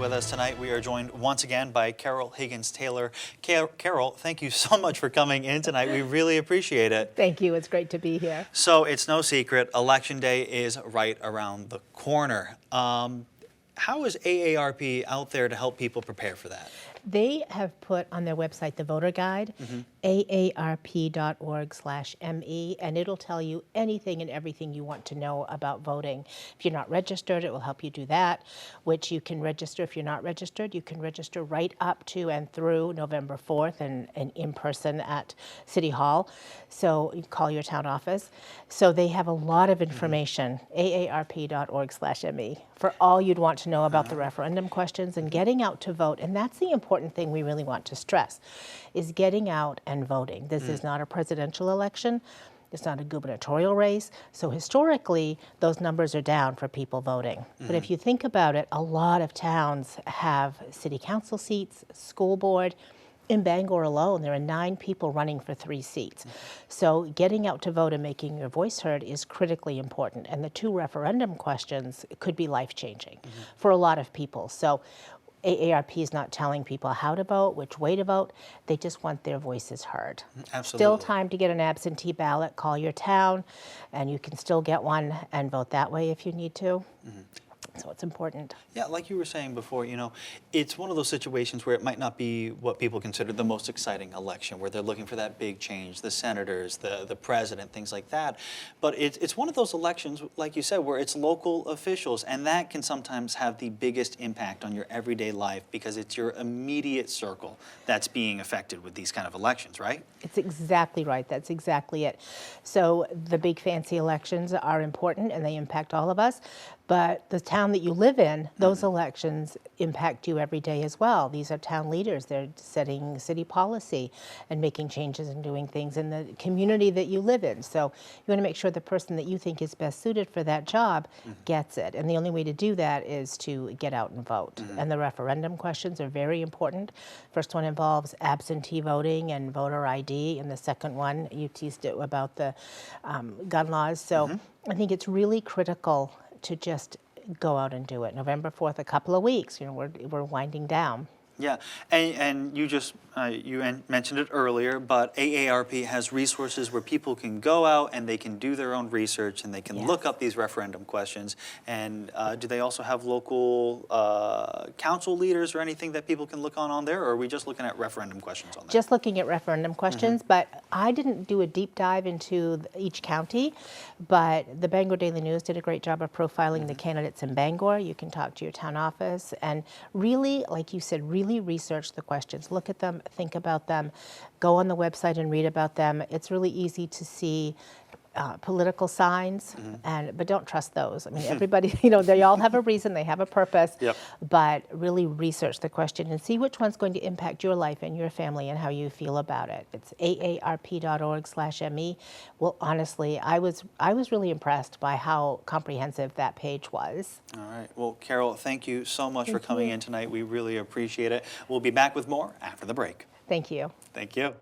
with us tonight. We are joined once again by Carol Higgins-Taylor. Carol, thank you so much for coming in tonight. We really appreciate it. Thank you. It's great to be here. So it's no secret, Election Day is right around the corner. How is AARP out there to help people prepare for that? They have put on their website the voter guide, aarp.org/me, and it'll tell you anything and everything you want to know about voting. If you're not registered, it will help you do that, which you can register. If you're not registered, you can register right up to and through November 4th and in person at City Hall. So you call your town office. So they have a lot of information, aarp.org/me, for all you'd want to know about the referendum questions and getting out to vote. And that's the important thing we really want to stress, is getting out and voting. This is not a presidential election. It's not a gubernatorial race. So historically, those numbers are down for people voting. But if you think about it, a lot of towns have city council seats, school board. In Bangor alone, there are 9 people running for 3 seats. So getting out to vote and making your voice heard is critically important. And the 2 referendum questions could be life-changing for a lot of people. So AARP is not telling people how to vote, which way to vote. They just want their voices heard. Absolutely. Still time to get an absentee ballot. Call your town, and you can still get one and vote that way if you need to. So it's important. Yeah, like you were saying before, it's one of those situations where it might not be what people consider the most exciting election, where they're looking for that big change, the senators, the president, things like that. But it's one of those elections, like you said, where it's local officials, and that can sometimes have the biggest impact on your everyday life because it's your immediate circle that's being affected with these kind of elections, right? It's exactly right. That's exactly it. So the big fancy elections are important and they impact all of us. But the town that you live in, those elections impact you every day as well. These are town leaders. They're setting city policy and making changes and doing things in the community that you live in. So you want to make sure the person that you think is best suited for that job gets it. And the only way to do that is to get out and vote. And the referendum questions are very important. First one involves absentee voting and voter ID. And the second one, you teased it about the gun laws. So I think it's really critical to just go out and do it. November 4th, a couple of weeks, we're winding down. Yeah, and you just you mentioned it earlier, but AARP has resources where people can go out and they can do their own research and they can look up these referendum questions. And do they also have local council leaders or anything that people can look on there, or are we just looking at referendum questions on there? Just looking at referendum questions, but I didn't do a deep dive into each county, but the Bangor Daily News did a great job of profiling the candidates in Bangor. You can talk to your town office and really, like you said, really research the questions, look at them, think about them, go on the website and read about them. It's really easy to see political signs, but don't trust those. I mean, everybody, they all have a reason, they have a purpose, but really research the question and see which one's going to impact your life and your family and how you feel about it. It's aarp.org/me. Well, honestly, I was really impressed by how comprehensive that page was. All right. Well, Carol, thank you so much for coming in tonight. We really appreciate it. We'll be back with more after the break. Thank you. Thank you.